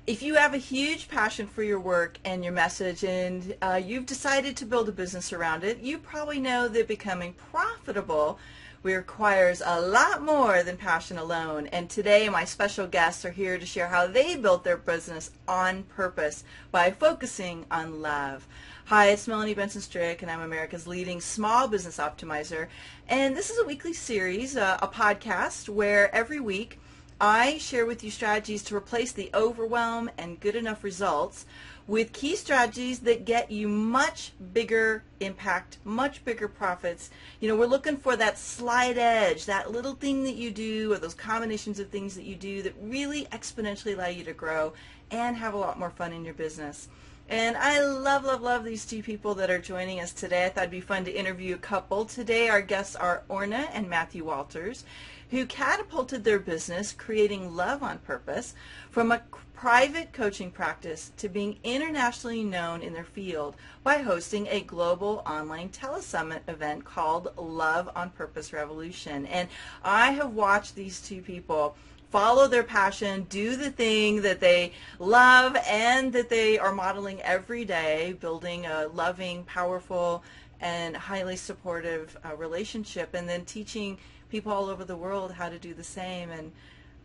If you have a huge passion for your work and your message and you've decided to build a business around it, you probably know that becoming profitable requires a lot more than passion alone. And today my special guests are here to share how they built their business on purpose by focusing on love. Hi, it's Melanie Benson and I'm America's leading small business optimizer. And this is a weekly series, a podcast where every week I share with you strategies to replace the overwhelm and good enough results with key strategies that get you much bigger impact, much bigger profits. You know, we're looking for that slight edge, that little thing that you do, or those combinations of things that you do that really exponentially allow you to grow and have a lot more fun in your business. And I love these two people that are joining us today. I thought it'd be fun to interview a couple. Today our guests are Orna and Matthew Walters, who catapulted their business, creating love on purpose, from a private coaching practice to being internationally known in their field by hosting a global online telesummit event called Love on Purpose Revolution. And I have watched these two people follow their passion, do the thing that they love and that they are modeling every day, building a loving, powerful, and highly supportive relationship, and then teaching people all over the world how to do the same. And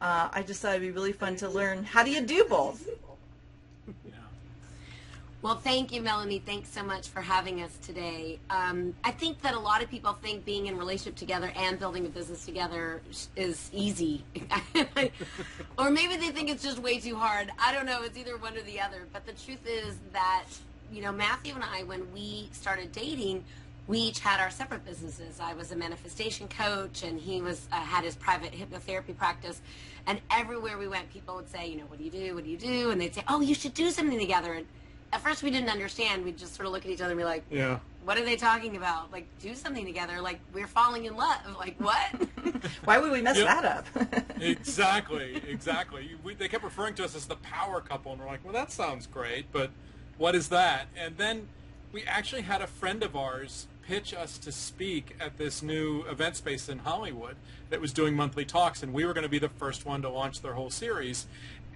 I just thought it'd be really fun to learn, how do you do both? Yeah. Well, thank you, Melanie. Thanks so much for having us today. I think that a lot of people think being in a relationship together and building a business together is easy. Or maybe they think it's just way too hard. I don't know. It's either one or the other. But the truth is that, you know, Matthew and I, when we started dating, we each had our separate businesses. I was a manifestation coach, and he was had his private hypnotherapy practice. And everywhere we went, people would say, you know, what do you do? What do you do? And they'd say, oh, you should do something together. And at first we didn't understand. We'd just sort of look at each other and be like, Yeah. what are they talking about? Like, do something together. Like, we're falling in love. Like, what? Why would we mess that up? Exactly. They kept referring to us as the power couple, and we're like, well, that sounds great, but what is that? And then we actually had a friend of ours pitch us to speak at this new event space in Hollywood that was doing monthly talks, and we were going to be the first one to launch their whole series.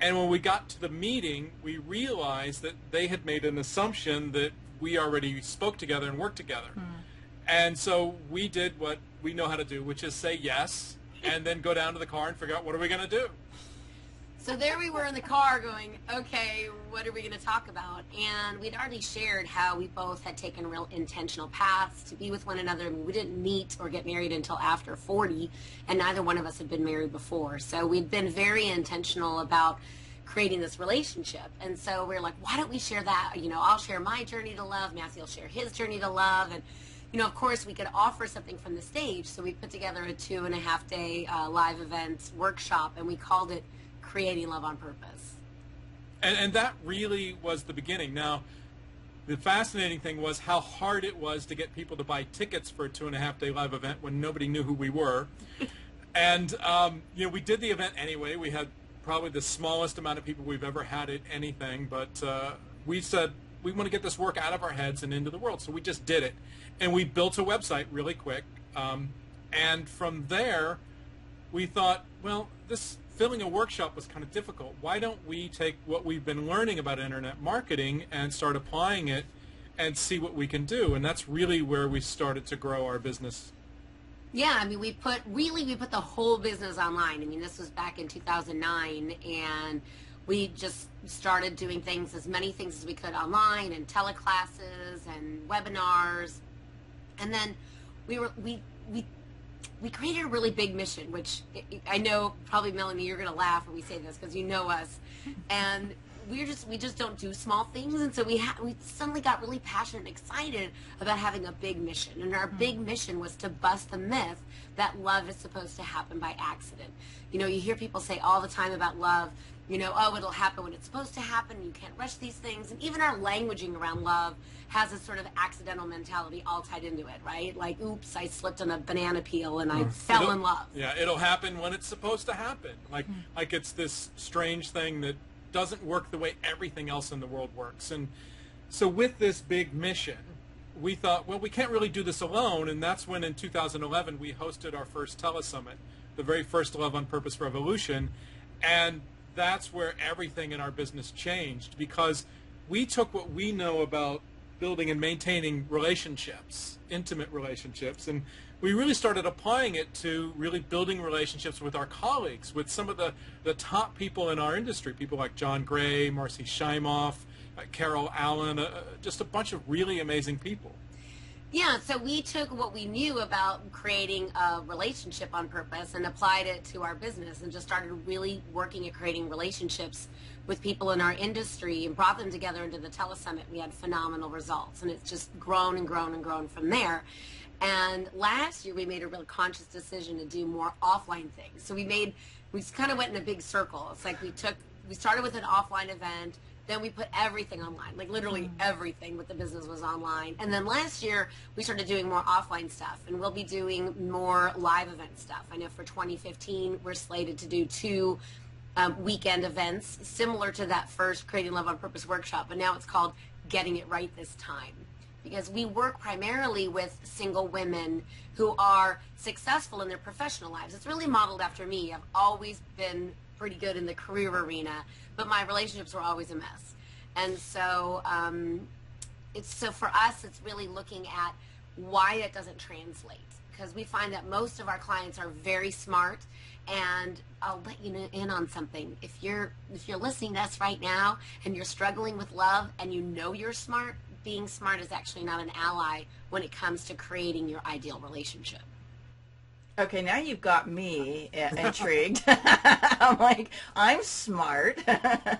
And when we got to the meeting, we realized that they had made an assumption that we already spoke together and worked together. And so we did what we know how to do, which is say yes, and then go down to the car and figure out what are we going to do. So there we were in the car going, okay, what are we going to talk about? And we'd already shared how we both had taken real intentional paths to be with one another. I mean, we didn't meet or get married until after 40, and neither one of us had been married before. So we'd been very intentional about creating this relationship. And so we're like, why don't we share that? You know, I'll share my journey to love. Matthew will share his journey to love. And, you know, of course, we could offer something from the stage. So we put together a 2.5-day live event workshop, and we called it Creating Love on Purpose. And that really was the beginning. Now, the fascinating thing was how hard it was to get people to buy tickets for a 2.5-day live event when nobody knew who we were. And, you know, we did the event anyway. We had probably the smallest amount of people we've ever had at anything, but we said we want to get this work out of our heads and into the world, so we just did it. And we built a website really quick, and from there we thought, well, this filming a workshop was kind of difficult. Why don't we take what we've been learning about internet marketing and start applying it and see what we can do? And that's really where we started to grow our business. Yeah, I mean, we put the whole business online. I mean, this was back in 2009, and we just started doing as many things as we could online, and teleclasses and webinars. And then we created a really big mission, which I know probably, Melanie, you're going to laugh when we say this because you know us. And we just don't do small things. And so we suddenly got really passionate and excited about having a big mission. And our big mission was to bust the myth that love is supposed to happen by accident. You know, you hear people say all the time about love, you know, oh, it'll happen when it's supposed to happen. You can't rush these things. And even our languaging around love has a sort of accidental mentality all tied into it, right? Like, oops, I slipped on a banana peel and I fell in love. Yeah, it'll happen when it's supposed to happen. Like it's this strange thing that doesn't work the way everything else in the world works. And so with this big mission, we thought, well, we can't really do this alone. And that's when in 2011 we hosted our first telesummit, the very first Love on Purpose Revolution. And that's where everything in our business changed, because we took what we know about building and maintaining relationships, intimate relationships, and we really started applying it to really building relationships with our colleagues, with some of the top people in our industry, people like John Gray, Marcy Scheimoff, Carol Allen, just a bunch of really amazing people. Yeah, so we took what we knew about creating a relationship on purpose and applied it to our business and just started really working at creating relationships with people in our industry and brought them together into the telesummit. We had phenomenal results, and it's just grown and grown and grown from there. And last year we made a really conscious decision to do more offline things. So we kind of went in a big circle. It's like we started with an offline event, then we put everything online, like literally everything with the business was online. And then last year we started doing more offline stuff, and we'll be doing more live event stuff. I know for 2015 we're slated to do 2 weekend events similar to that first Creating Love on Purpose workshop, but now it's called Getting It Right This Time. Because we work primarily with single women who are successful in their professional lives. It's really modeled after me. I've always been pretty good in the career arena, but my relationships were always a mess. And so so for us, it's really looking at why it doesn't translate. Because we find that most of our clients are very smart, and I'll let you in on something. If you're listening to us right now and you're struggling with love and you know you're smart, being smart is actually not an ally when it comes to creating your ideal relationship. Okay, now you've got me intrigued. I'm like, I'm smart. And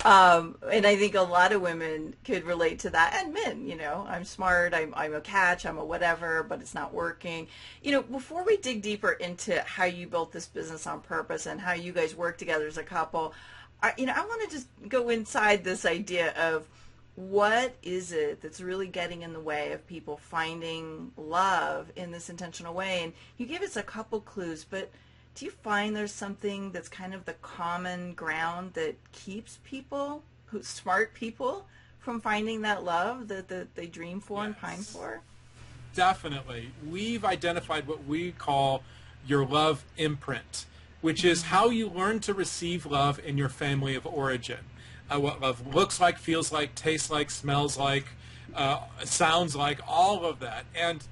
I think a lot of women could relate to that, and men, I'm smart, I'm a catch, I'm a whatever, but it's not working. Before we dig deeper into how you built this business on purpose and how you guys work together as a couple, I want to just go inside this idea of what is it that's really getting in the way of people finding love in this intentional way? And you gave us a couple clues, but do you find there's something that's kind of the common ground that keeps people, smart people, from finding that love that they dream for and pine for? Definitely. We've identified what we call your love imprint, which is how you learn to receive love in your family of origin. What love looks like, feels like, tastes like, smells like, sounds like, all of that. And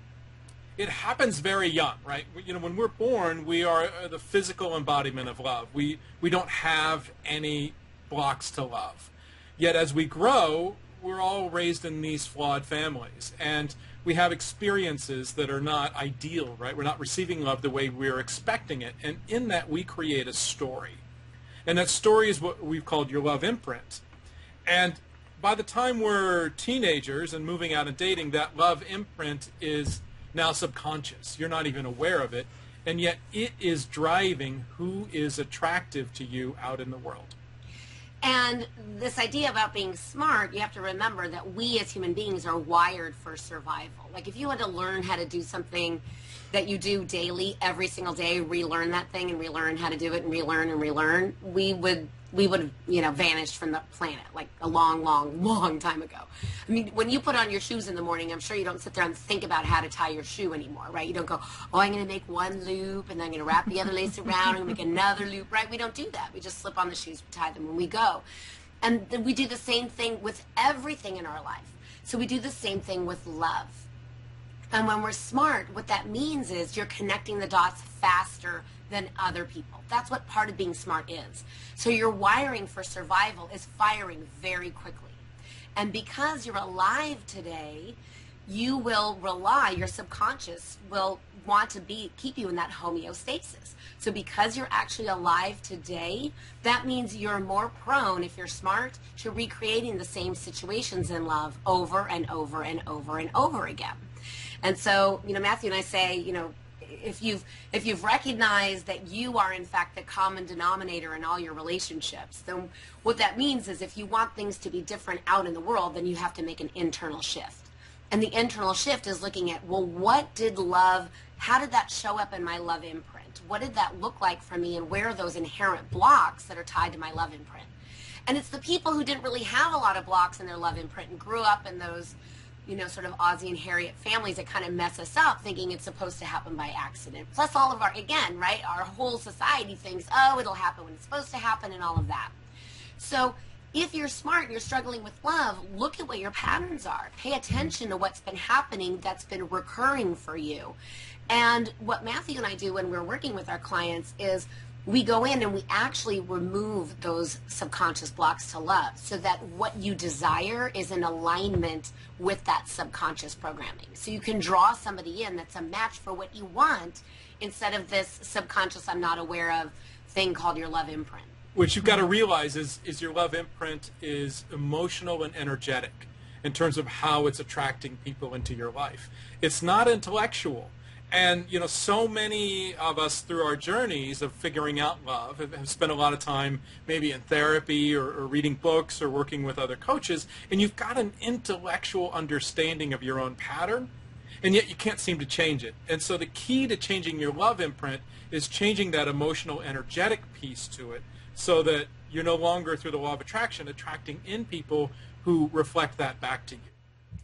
it happens very young, right? When we're born, we are the physical embodiment of love. We don't have any blocks to love. Yet as we grow, we're all raised in these flawed families. And we have experiences that are not ideal, right? We're not receiving love the way we're expecting it. And in that, we create a story. And that story is what we've called your love imprint. And by the time we're teenagers and moving out and dating, that love imprint is now subconscious. You're not even aware of it. And yet it is driving who is attractive to you out in the world. And this idea about being smart, you have to remember that we as human beings are wired for survival. Like if you had to learn how to do something that you do daily, every single day, relearn that thing and relearn how to do it and relearn, we would have vanished from the planet like a long, long, long time ago. I mean, when you put on your shoes in the morning, I'm sure you don't sit there and think about how to tie your shoe anymore, right? You don't go, oh, I'm going to make one loop and then I'm going to wrap the other lace around and make another loop, right? We don't do that. We just slip on the shoes, we tie them when we go. And then we do the same thing with everything in our life. So we do the same thing with love. And when we're smart, what that means is you're connecting the dots faster than other people. That's what part of being smart is. So your wiring for survival is firing very quickly. And because you're alive today, you will rely, your subconscious will want to keep you in that homeostasis. So because you're actually alive today, that means you're more prone, if you're smart, to recreating the same situations in love over and over and over and over again. And so, Matthew and I say, if you've recognized that you are in fact the common denominator in all your relationships, then what that means is if you want things to be different out in the world, then you have to make an internal shift. And the internal shift is looking at, well, how did that show up in my love imprint? What did that look like for me, and where are those inherent blocks that are tied to my love imprint? And it's the people who didn't really have a lot of blocks in their love imprint and grew up in those sort of Ozzie and Harriet families that kind of mess us up thinking it's supposed to happen by accident. Plus all of our, again, right, our whole society thinks, oh, it'll happen when it's supposed to happen and all of that. So if you're smart and you're struggling with love, look at what your patterns are. Pay attention to what's been happening that's been recurring for you. And what Matthew and I do when we're working with our clients is we go in and we actually remove those subconscious blocks to love so that what you desire is in alignment with that subconscious programming. So you can draw somebody in that's a match for what you want instead of this subconscious I'm not aware of thing called your love imprint. What you've got to realize is your love imprint is emotional and energetic in terms of how it's attracting people into your life. It's not intellectual. And, so many of us through our journeys of figuring out love have spent a lot of time maybe in therapy or reading books or working with other coaches, and you've got an intellectual understanding of your own pattern, and yet you can't seem to change it. And so the key to changing your love imprint is changing that emotional, energetic piece to it so that you're no longer, through the law of attraction, attracting in people who reflect that back to you.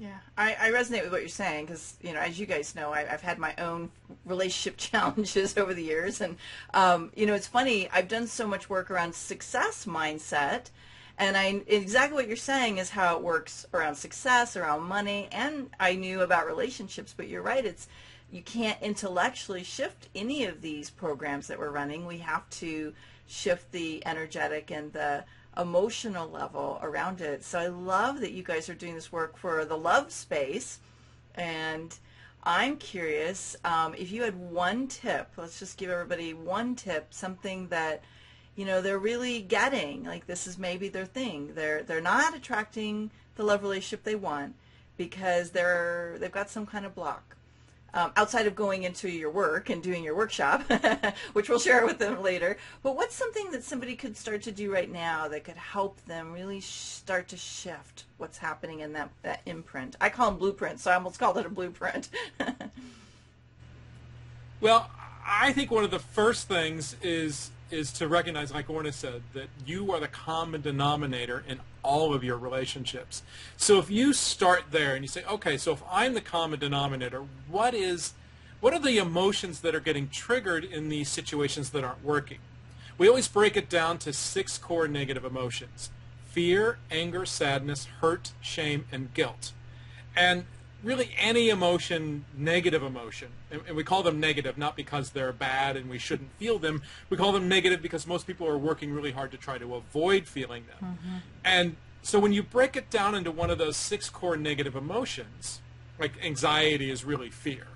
Yeah, I resonate with what you're saying because, as you guys know, I've had my own relationship challenges over the years. And, it's funny, I've done so much work around success mindset. And exactly what you're saying is how it works around success, around money. And I knew about relationships, but you're right. You can't intellectually shift any of these programs that we're running. We have to shift the energetic and the emotional level around it. So I love that you guys are doing this work for the love space. And I'm curious, if you had one tip, let's just give everybody one tip, something that, they're really getting, like this is maybe their thing. They're not attracting the love relationship they want because they've got some kind of block. Outside of going into your work and doing your workshop, which we'll share with them later. But what's something that somebody could start to do right now that could help them really start to shift what's happening in that imprint? I call them blueprints, so I almost called it a blueprint. Well, I think one of the first things is to recognize, like Orna said, that you are the common denominator in all of your relationships. So if you start there and you say, okay, so if I'm the common denominator, what are the emotions that are getting triggered in these situations that aren't working? We always break it down to 6 core negative emotions: fear, anger, sadness, hurt, shame, and guilt. And really any emotion, negative emotion, and we call them negative not because they're bad and we shouldn't feel them. We call them negative because most people are working really hard to try to avoid feeling them. Mm-hmm. And so when you break it down into one of those 6 core negative emotions, like anxiety is really fear,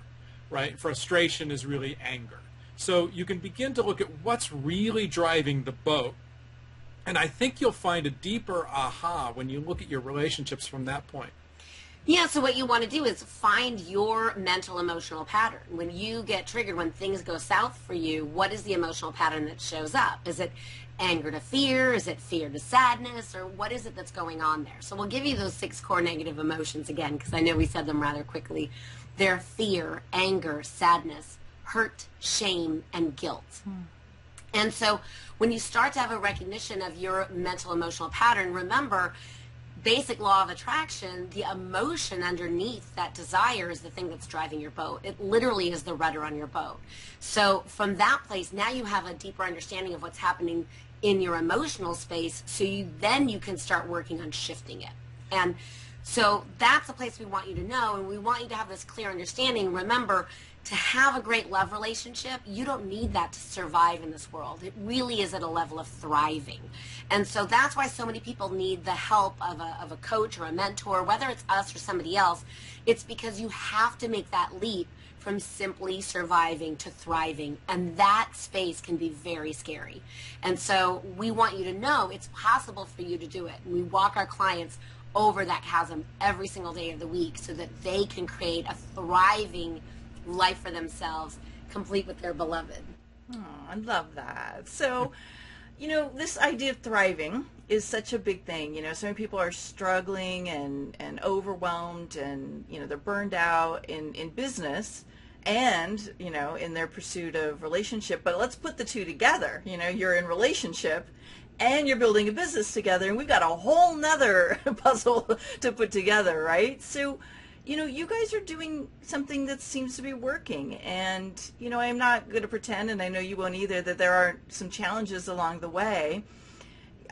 right? Frustration is really anger. So you can begin to look at what's really driving the boat. And I think you'll find a deeper aha when you look at your relationships from that point. Yeah, so what you want to do is find your mental emotional pattern. When you get triggered, when things go south for you, what is the emotional pattern that shows up? Is it anger to fear? Is it fear to sadness? Or what is it that's going on there? So we'll give you those 6 core negative emotions again, because I know we said them rather quickly. They're fear, anger, sadness, hurt, shame, and guilt. And so when you start to have a recognition of your mental emotional pattern, remember, basic law of attraction, the emotion underneath that desire is the thing that's driving your boat. It literally is the rudder on your boat. So from that place, now you have a deeper understanding of what's happening in your emotional space, so you can start working on shifting it. And so that's the place we want you to know, and we want you to have this clear understanding. Remember, to have a great love relationship, you don't need that to survive in this world. It really is at a level of thriving. And so that's why so many people need the help of a coach or a mentor, whether it's us or somebody else. It's because you have to make that leap from simply surviving to thriving, and that space can be very scary. And so we want you to know it's possible for you to do it. And we walk our clients over that chasm every single day of the week so that they can create a thriving life for themselves, complete with their beloved. Oh, I love that. So, this idea of thriving is such a big thing. So many people are struggling and overwhelmed and, they're burned out in business and, in their pursuit of relationship. But let's put the two together. You're in relationship and you're building a business together, and we've got a whole nother puzzle to put together, right? So, you guys are doing something that seems to be working. And, I'm not going to pretend, and I know you won't either, that there aren't some challenges along the way.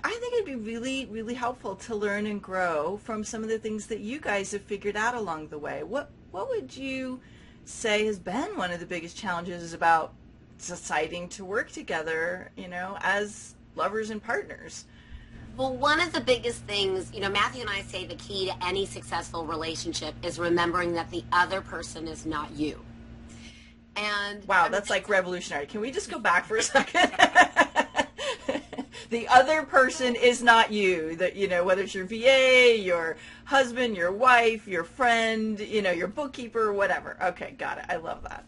I think it'd be really, really helpful to learn and grow from some of the things that you guys have figured out along the way. What would you say has been one of the biggest challenges about deciding to work together, as lovers and partners? Well, one of the biggest things, Matthew and I say the key to any successful relationship is remembering that the other person is not you. And wow, that's like revolutionary. Can we just go back for a second? The other person is not you. That, whether it's your VA, your husband, your wife, your friend, your bookkeeper, whatever. Okay, got it. I love that.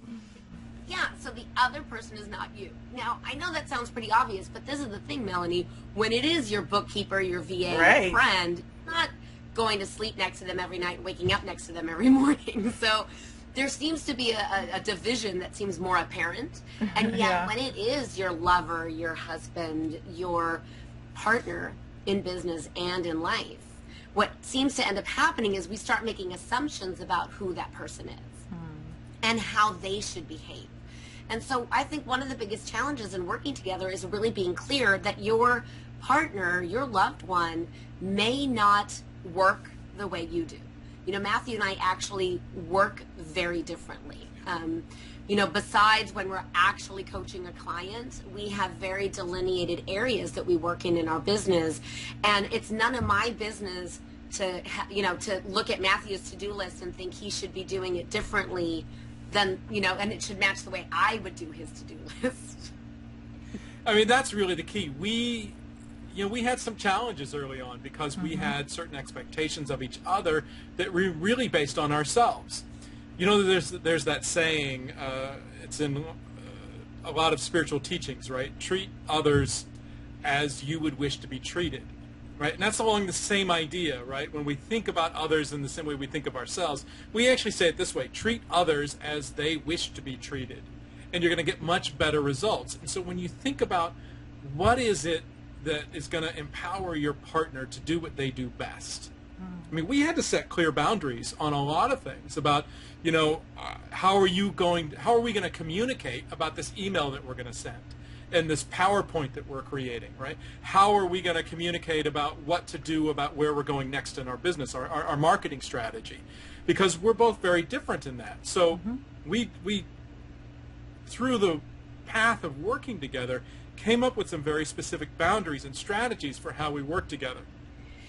Yeah, so the other person is not you. Now, I know that sounds pretty obvious, but this is the thing, Melanie. When it is your bookkeeper, your VA, right, your friend, you're not going to sleep next to them every night and waking up next to them every morning. So there seems to be a division that seems more apparent. And yet yeah, when it is your lover, your husband, your partner in business and in life, what seems to end up happening is we start making assumptions about who that person is and how they should behave. And so I think one of the biggest challenges in working together is really being clear that your partner, your loved one, may not work the way you do. Matthew and I actually work very differently. Besides when we're actually coaching a client, we have very delineated areas that we work in our business. And it's none of my business to look at Matthew's to-do list and think he should be doing it differently than, and it should match the way I would do his to-do list. I mean, that's really the key. We had some challenges early on because we had certain expectations of each other that were really based on ourselves. There's that saying, it's in a lot of spiritual teachings, right? Treat others as you would wish to be treated, right? And that's along the same idea, right? When we think about others in the same way we think of ourselves, we actually say it this way: treat others as they wish to be treated, and you're going to get much better results. And so when you think about what is it that is going to empower your partner to do what they do best, I mean, we had to set clear boundaries on a lot of things about, how are we going to communicate about this email that we're going to send and this PowerPoint that we're creating, right? How are we going to communicate about what to do about where we're going next in our business, our marketing strategy? Because we're both very different in that. So we through the path of working together, came up with some very specific boundaries and strategies for how we work together.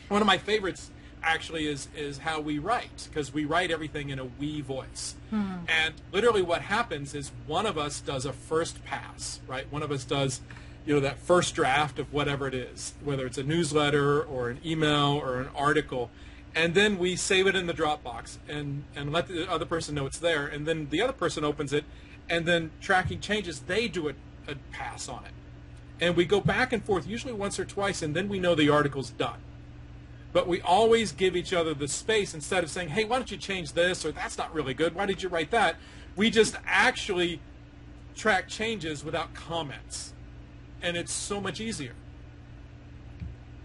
One of my favorites actually is how we write, because we write everything in a we voice. And literally what happens is one of us does a first pass, right? One of us does, that first draft of whatever it is, whether it's a newsletter or an email or an article, and then we save it in the Dropbox and let the other person know it's there, and then the other person opens it, and then tracking changes, they do a pass on it. And we go back and forth, usually once or twice, and then we know the article's done. But we always give each other the space. Instead of saying, hey, why don't you change this, or that's not really good, why did you write that? We just actually track changes without comments. And it's so much easier.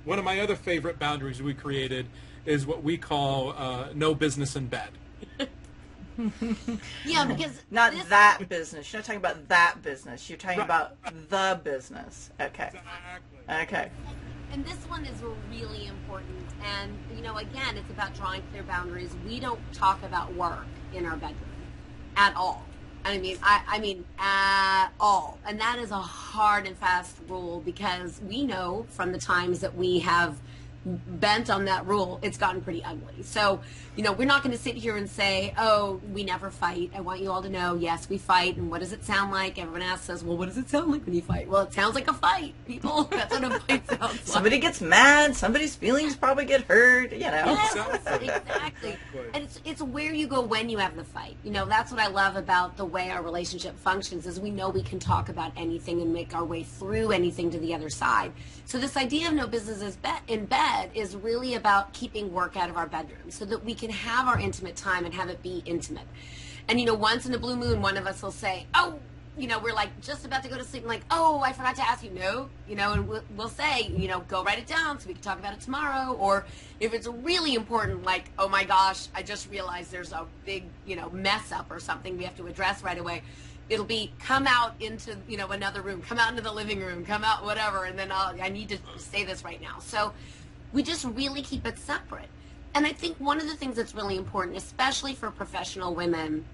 One of my other favorite boundaries we created is what we call no business in bed. Yeah, because not that business. You're not talking about that business. You're talking about the business. Okay. Exactly. Okay. And this one is really important. And, again, it's about drawing clear boundaries. We don't talk about work in our bedroom at all. I mean at all. And that is a hard and fast rule, because we know from the times that we have bent on that rule, it's gotten pretty ugly. So, we're not going to sit here and say, oh, we never fight. I want you all to know, yes, we fight. And what does it sound like? Everyone asks us, well, what does it sound like when you fight? Well, it sounds like a fight, people. That's what a fight sounds like. Somebody gets mad. Somebody's feelings probably get hurt, Yes, exactly. And it's where you go when you have the fight. That's what I love about the way our relationship functions, is we know we can talk about anything and make our way through anything to the other side. So this idea of no business in bed is really about keeping work out of our bedroom so that we can have our intimate time and have it be intimate. And once in a blue moon, one of us will say, oh, we're like just about to go to sleep and like, oh, I forgot to ask you. No, and we'll say, go write it down so we can talk about it tomorrow. Or if it's really important, like, oh my gosh, I just realized there's a big, mess up or something we have to address right away. It'll be come out into, another room, come out into the living room, come out, whatever. And then I need to say this right now. So we just really keep it separate. And I think one of the things that's really important, especially for professional women,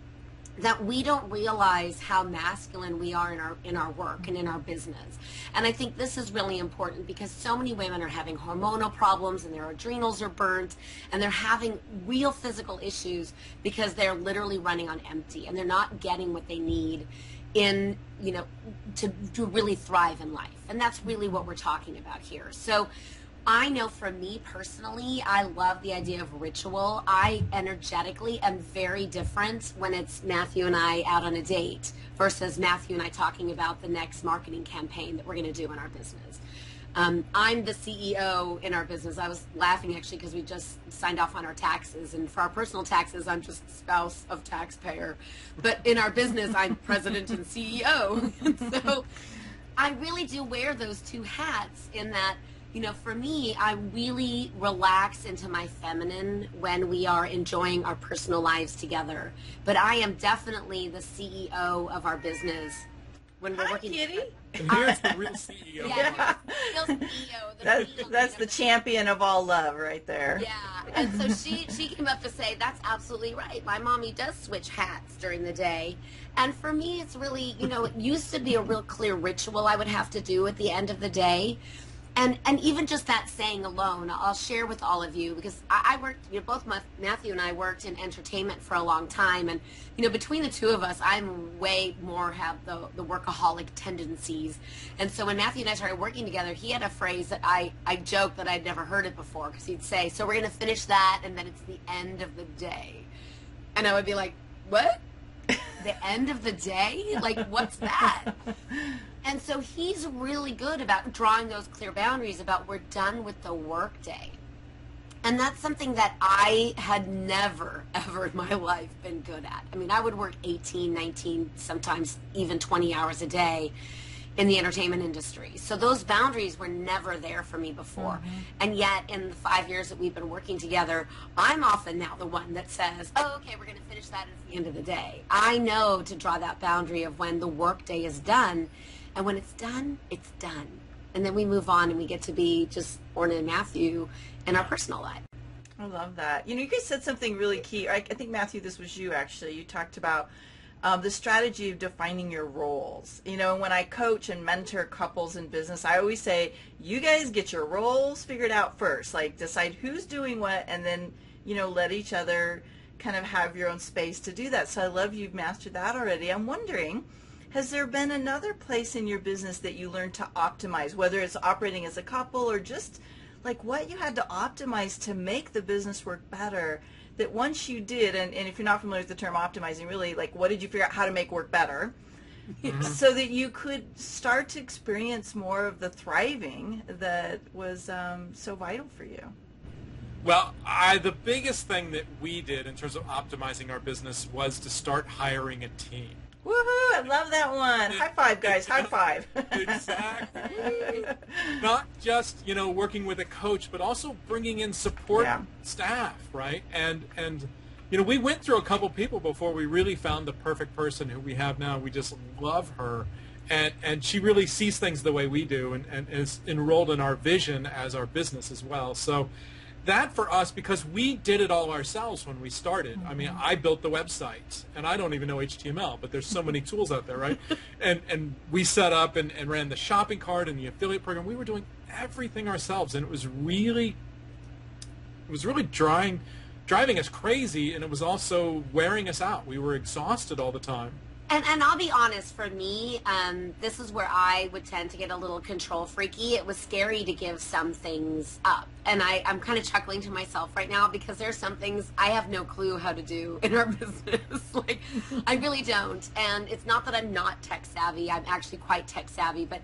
that we don't realize how masculine we are in our work and in our business. And I think this is really important because so many women are having hormonal problems and their adrenals are burnt and they're having real physical issues because they're literally running on empty and they're not getting what they need in, to really thrive in life. And that's really what we're talking about here. So I know for me personally, I love the idea of ritual. I energetically am very different when it's Matthew and I out on a date versus Matthew and I talking about the next marketing campaign that we're going to do in our business. I'm the CEO in our business. I was laughing actually because we just signed off on our taxes, and for our personal taxes, I'm just spouse of taxpayer. But in our business, I'm president and CEO. And so I really do wear those two hats in that, for me, I really relax into my feminine when we are enjoying our personal lives together. But I am definitely the CEO of our business when we're working Kitty. And here's the real CEO. Yeah, real CEO. That's the champion of all love right there. Yeah, and so she came up to say, that's absolutely right. My mommy does switch hats during the day. And for me, it's really, it used to be a real clear ritual I would have to do at the end of the day. And even just that saying alone, I'll share with all of you, because I worked, both Matthew and I worked in entertainment for a long time. And, between the two of us, I'm way more have the workaholic tendencies. And so when Matthew and I started working together, he had a phrase that I joked that I'd never heard it before, because he'd say, so we're going to finish that, and then it's the end of the day. And I would be like, what? The end of the day? Like, what's that? And so he's really good about drawing those clear boundaries about we're done with the work day. And that's something that I had never, ever in my life been good at. I mean, I would work 18, 19, sometimes even 20 hours a day in the entertainment industry. So those boundaries were never there for me before. Mm-hmm. And yet in the 5 years that we've been working together, I'm often now the one that says, oh, okay, we're going to finish that at the end of the day. I know to draw that boundary of when the work day is done. And when it's done, it's done. And then we move on and we get to be just Orna and Matthew in our personal life. I love that. You guys said something really key. I think, Matthew, this was you, actually. You talked about the strategy of defining your roles. When I coach and mentor couples in business, I always say, you guys get your roles figured out first. Like, decide who's doing what, and then, let each other kind of have your own space to do that. So I love you've mastered that already. I'm wondering, has there been another place in your business that you learned to optimize, whether it's operating as a couple or just like what you had to optimize to make the business work better, that once you did, and if you're not familiar with the term optimizing, really, like, what did you figure out how to make work better so that you could start to experience more of the thriving that was so vital for you? Well, the biggest thing that we did in terms of optimizing our business was to start hiring a team. Woohoo! I love that one. High five, guys. High five. Exactly. Not just, working with a coach, but also bringing in support staff, right? And we went through a couple people before we really found the perfect person who we have now. We just love her. And she really sees things the way we do and is enrolled in our vision as our business as well. So that for us, because we did it all ourselves when we started. I mean, I built the website, and I don't even know HTML, but there's so many tools out there, right? And we set up and ran the shopping cart and the affiliate program. We were doing everything ourselves, and it was really driving us crazy, and it was also wearing us out. We were exhausted all the time. And I'll be honest, for me, this is where I would tend to get a little control freaky. It was scary to give some things up. And I'm kind of chuckling to myself right now because there's some things I have no clue how to do in our business. Like, I really don't. And it's not that I'm not tech savvy. I'm actually quite tech savvy. But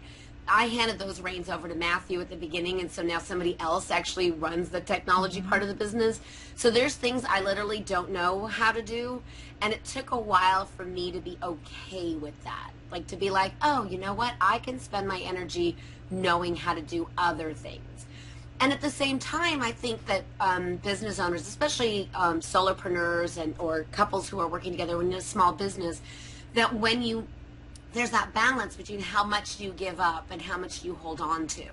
I handed those reins over to Matthew at the beginning, and so now somebody else actually runs the technology part of the business. So there's things I literally don't know how to do, and it took a while for me to be okay with that. Like, to be like, oh, you know what? I can spend my energy knowing how to do other things. And at the same time, I think that business owners, especially solopreneurs or couples who are working together in a small business, that there's that balance between how much you give up and how much you hold on to.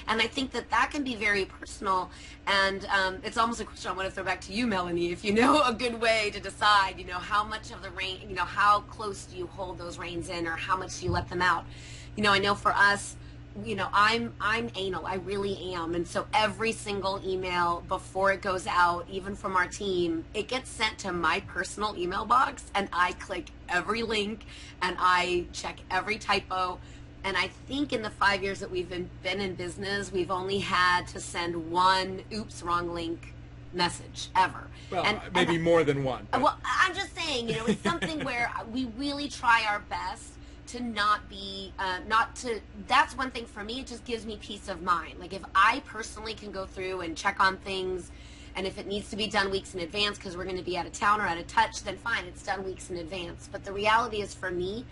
And I think that can be very personal. And it's almost a question I want to throw back to you, Melanie, if you know a good way to decide, how much of the rein, how close do you hold those reins in, or how much do you let them out? I know for us, I'm anal. I really am. And so every single email before it goes out, even from our team, it gets sent to my personal email box, and I click every link and I check every typo. And I think in the 5 years that we've been in business, we've only had to send one oops, wrong link message ever. Well, maybe more than one. Well, I'm just saying, it's something where we really try our best to not be, that's one thing for me. It just gives me peace of mind. Like, if I personally can go through and check on things, and if it needs to be done weeks in advance because we're going to be out of town or out of touch, then fine, it's done weeks in advance. But the reality is, for me,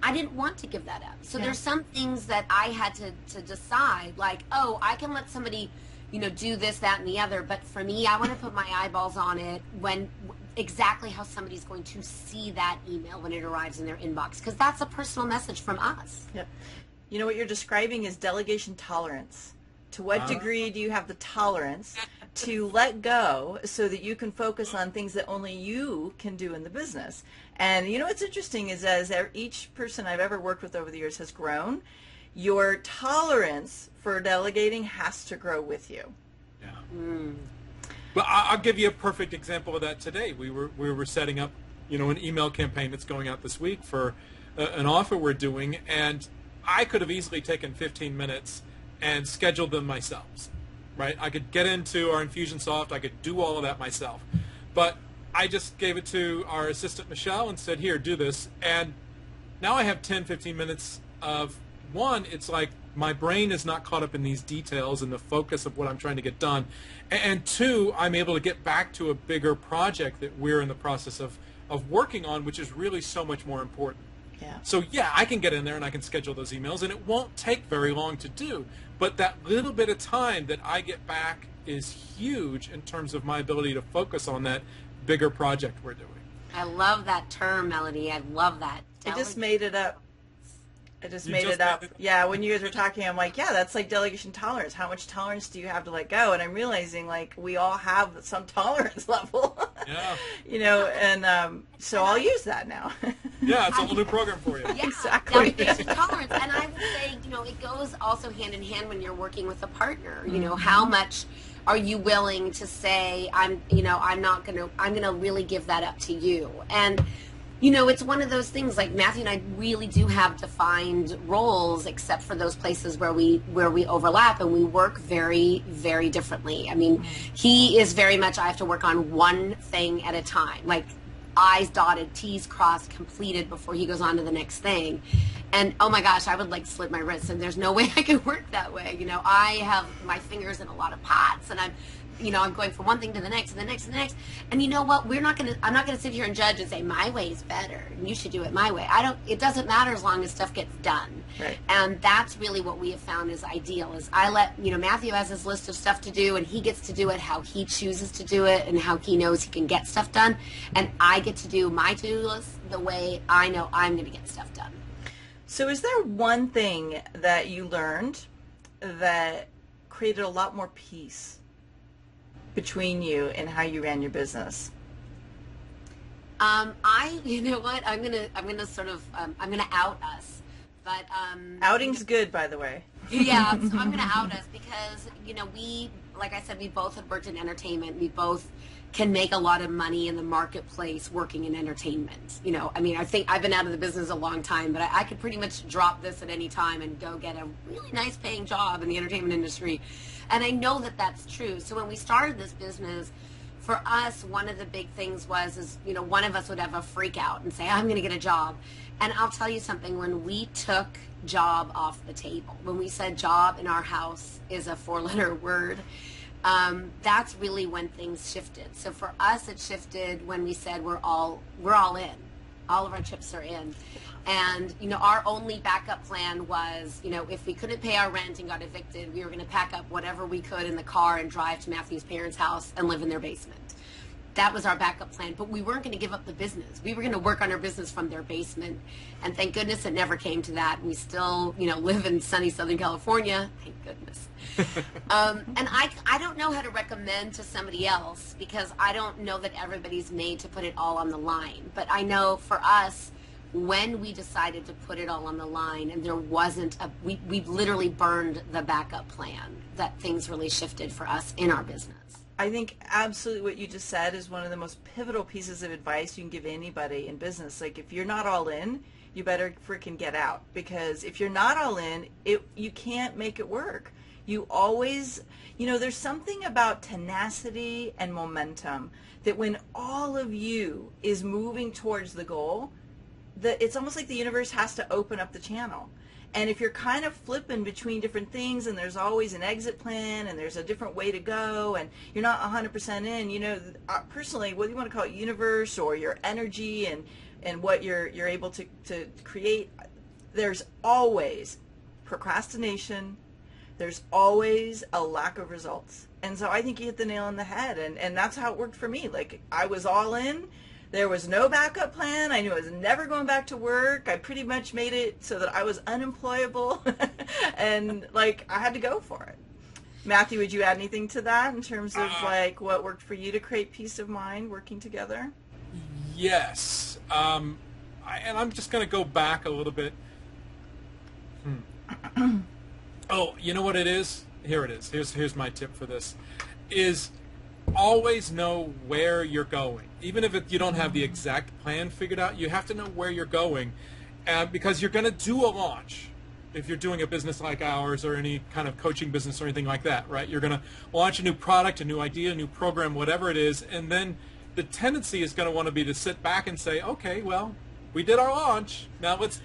I didn't want to give that up. So there's some things that I had to decide, like, oh, I can let somebody, do this, that, and the other. But for me, I want to put my eyeballs on it exactly how somebody's going to see that email when it arrives in their inbox, because that's a personal message from us. Yep. What you're describing is delegation tolerance. To what degree do you have the tolerance to let go so that you can focus on things that only you can do in the business? And what's interesting is, as each person I've ever worked with over the years has grown, your tolerance for delegating has to grow with you. Yeah. Well, I'll give you a perfect example of that today. We were setting up, an email campaign that's going out this week for an offer we're doing, and I could have easily taken 15 minutes and scheduled them myself, right? I could get into our Infusionsoft, I could do all of that myself, but I just gave it to our assistant Michelle and said, here, do this, and now I have 10, 15 minutes of, one, it's like my brain is not caught up in these details and the focus of what I'm trying to get done. And two, I'm able to get back to a bigger project that we're in the process of working on, which is really so much more important. Yeah. So yeah, I can get in there and I can schedule those emails, and it won't take very long to do. But that little bit of time that I get back is huge in terms of my ability to focus on that bigger project we're doing. I love that term, Melanie. I love that. I just made it up. Yeah, when you guys were talking, I'm like, yeah, that's like delegation tolerance. How much tolerance do you have to let go? And I'm realizing, like, we all have some tolerance level. Yeah. So I'll use that now. Yeah, it's a whole new program for you. Yeah, exactly. Delegation tolerance. And I would say, it goes also hand in hand when you're working with a partner. How much are you willing to say, I'm gonna really give that up to you? And it's one of those things, like Matthew and I really do have defined roles, except for those places where we overlap, and we work very, very differently. I mean, he is very much, I have to work on one thing at a time, like I's dotted, T's crossed, completed before he goes on to the next thing. And oh my gosh, I would like slip my wrists, and there's no way I can work that way. I have my fingers in a lot of pots, and I'm going from one thing to the next and the next and the next. And you know what? I'm not going to sit here and judge and say my way is better and you should do it my way. It doesn't matter as long as stuff gets done. Right. And that's really what we have found is ideal, is I let, Matthew has his list of stuff to do, and he gets to do it how he chooses to do it and how he knows he can get stuff done. And I get to do my to-do list the way I know I'm going to get stuff done. So is there one thing that you learned that created a lot more peace between you and how you ran your business? You know what? I'm gonna sort of I'm gonna out us, but outing's good, by the way. Yeah, so I'm gonna out us because we, like I said, we both have worked in entertainment. We both can make a lot of money in the marketplace working in entertainment. I think I've been out of the business a long time, but I could pretty much drop this at any time and go get a really nice paying job in the entertainment industry. And I know that that's true. So when we started this business, for us, one of the big things is, one of us would have a freak out and say, I'm going to get a job. And I'll tell you something, when we took job off the table, when we said job in our house is a 4-letter word, that's really when things shifted. So for us, it shifted when we said we're all in. All of our chips are in. And, our only backup plan was, if we couldn't pay our rent and got evicted, we were going to pack up whatever we could in the car and drive to Matthew's parents' house and live in their basement. That was our backup plan. But we weren't going to give up the business. We were going to work on our business from their basement. And thank goodness it never came to that. We still, live in sunny Southern California. Thank goodness. And I don't know how to recommend to somebody else, because I don't know that everybody's made to put it all on the line. But I know for us, when we decided to put it all on the line and there wasn't we literally burned the backup plan, that things really shifted for us in our business. I think absolutely what you just said is one of the most pivotal pieces of advice you can give anybody in business. Like, if you're not all in, you better freaking get out, because if you're not all in, you can't make it work. You always, there's something about tenacity and momentum that when all of you is moving towards the goal, it's almost like the universe has to open up the channel. And if you're kind of flipping between different things and there's always an exit plan and there's a different way to go and you're not 100% in, personally, whether you want to call it universe or your energy and what you're able to create, there's always procrastination. There's always a lack of results. And so I think you hit the nail on the head. And that's how it worked for me. Like, I was all in. There was no backup plan. I knew I was never going back to work. I pretty much made it so that I was unemployable. And, I had to go for it. Matthew, would you add anything to that in terms of, what worked for you to create peace of mind working together? Yes. And I'm just going to go back a little bit. Oh, you know what it is? Here it is. Here's my tip for this. Is always know where you're going. Even if you don't have the exact plan figured out, you have to know where you're going, because you're going to do a launch. If you're doing a business like ours or any kind of coaching business or anything like that, right? You're going to launch a new product, a new idea, a new program, whatever it is, and then the tendency is going to want to be to sit back and say, okay, well, we did our launch. Now let's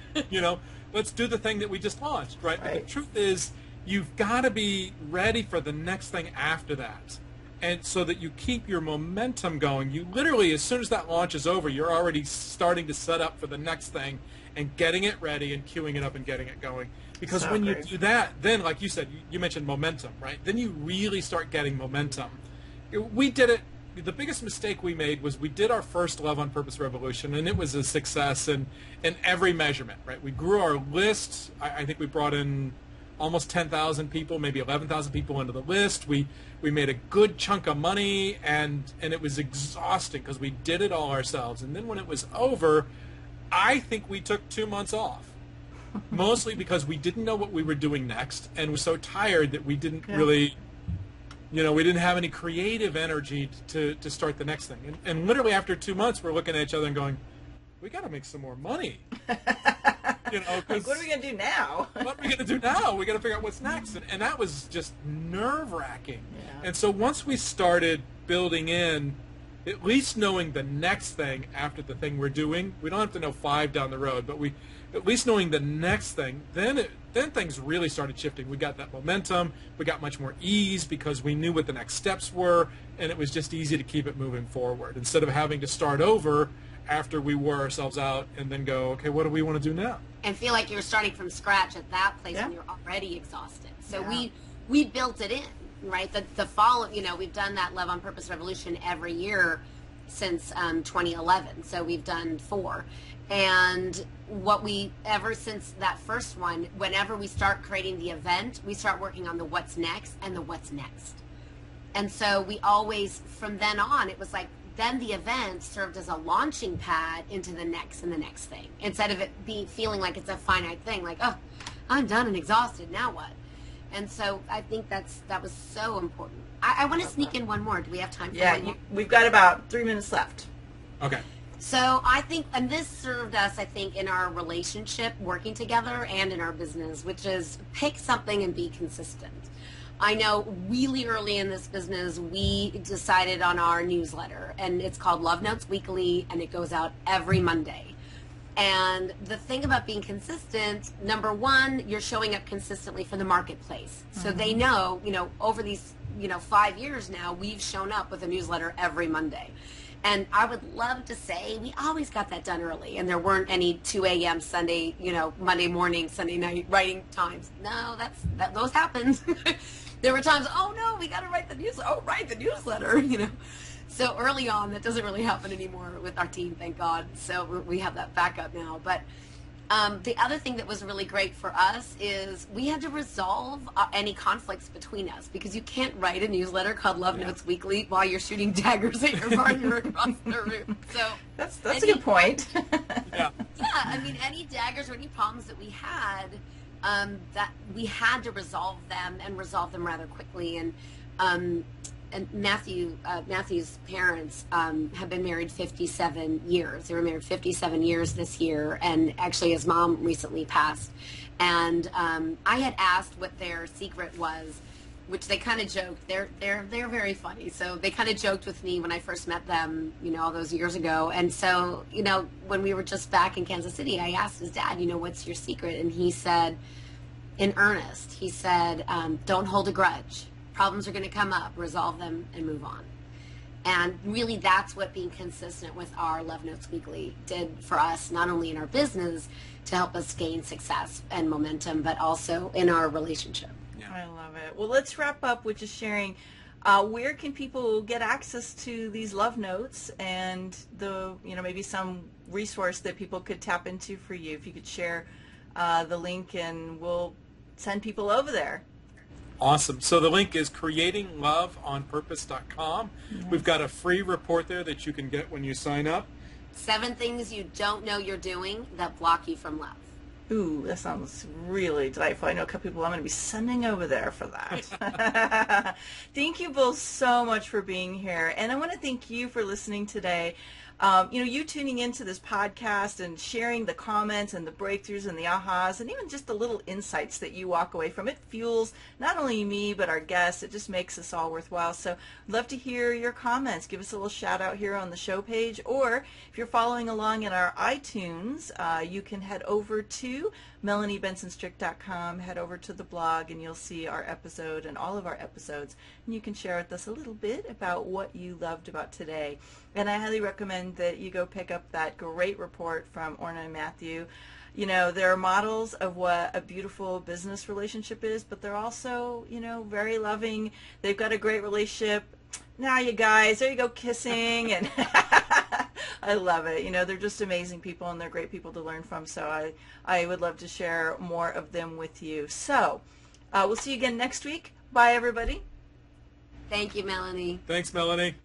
do the thing that we just launched, right? But the truth is, you've got to be ready for the next thing after that. And so that you keep your momentum going. You literally, as soon as that launch is over, you're already starting to set up for the next thing and getting it ready and queuing it up and getting it going. Because when you do that, then, like you said, you mentioned momentum, right? Then you really start getting momentum. We did it. The biggest mistake we made was we did our first Love on Purpose Revolution, and it was a success in every measurement, right? We grew our list. I think we brought in almost 10,000 people, maybe 11,000 people into the list. We made a good chunk of money, and it was exhausting because we did it all ourselves. And then when it was over, I think we took 2 months off, mostly because we didn't know what we were doing next, and were so tired that we didn't really, we didn't have any creative energy to start the next thing. And literally after 2 months, we're looking at each other and going, we got to make some more money. What are we going to do now? What are we going to do now? We got to figure out what's next. And that was just nerve-wracking. Yeah. And so once we started building in, at least knowing the next thing after the thing we're doing, we don't have to know 5 down the road, but at least knowing the next thing, then things really started shifting. We got that momentum. We got much more ease because we knew what the next steps were, and it was just easy to keep it moving forward instead of having to start over after we wore ourselves out and then go, okay, what do we want to do now? And feel like you're starting from scratch at that place when you're already exhausted. So we built it in, right? The fall, we've done that Love on Purpose Revolution every year since 2011. So we've done 4. And ever since that first one, whenever we start creating the event, we start working on the what's next and the what's next. And so we always, from then on, it was like, then the event served as a launching pad into the next and the next thing, instead of it feeling like it's a finite thing, like, oh, I'm done and exhausted, now what? And so I think that was so important. I want to sneak in one more. Do we have time for one more? We've got about 3 minutes left. Okay. So I think, and this served us, I think, in our relationship, working together, and in our business, which is pick something and be consistent. I know really early in this business, we decided on our newsletter, and it's called Love Notes Weekly, and it goes out every Monday. And the thing about being consistent, number one, you're showing up consistently for the marketplace. So they know, over these, 5 years now, we've shown up with a newsletter every Monday. And I would love to say we always got that done early, and there weren't any 2 a.m. Sunday, Monday morning, Sunday night writing times. No, those happened. There were times, oh no, we got to write the newsletter. Oh, write the newsletter, So early on, that doesn't really happen anymore with our team, thank God. So we have that backup now. But the other thing that was really great for us is we had to resolve any conflicts between us, because you can't write a newsletter called Love Notes Weekly while you're shooting daggers at your partner across the room. So that's a good point. Yeah. Yeah, any daggers or any problems that we had, that we had to resolve them, and resolve them rather quickly. And Matthew's parents have been married 57 years. They were married 57 years this year, and actually his mom recently passed. And I had asked what their secret was, which they kind of joked. They're very funny. So they kind of joked with me when I first met them, all those years ago. And so, when we were just back in Kansas City, I asked his dad, what's your secret? And he said, in earnest, he said, don't hold a grudge. Problems are going to come up, resolve them, and move on. And really, that's what being consistent with our Love Notes Weekly did for us, not only in our business to help us gain success and momentum, but also in our relationship. Yeah. I love it. Well, let's wrap up with just sharing where can people get access to these love notes, and maybe some resource that people could tap into for you. If you could share the link, and we'll send people over there. Awesome. So the link is creatingloveonpurpose.com. Yes. We've got a free report there that you can get when you sign up. 7 things you don't know you're doing that block you from love. Ooh, that sounds really delightful. I know a couple people I'm going to be sending over there for that. Thank you both so much for being here. And I want to thank you for listening today. You tuning into this podcast and sharing the comments and the breakthroughs and the ahas, and even just the little insights that you walk away from. It fuels not only me, but our guests. It just makes us all worthwhile. So I'd love to hear your comments. Give us a little shout out here on the show page, or if you're following along in our iTunes, you can head over to melaniebensonstrick.com, head over to the blog, and you'll see our episode and all of our episodes, and you can share with us a little bit about what you loved about today. And I highly recommend that you go pick up that great report from Orna Matthew. They're models of what a beautiful business relationship is, but they're also, very loving. They've got a great relationship. Now, you guys, there you go, kissing, and I love it. They're just amazing people, and they're great people to learn from. So I would love to share more of them with you. So we'll see you again next week. Bye, everybody. Thank you, Melanie. Thanks, Melanie.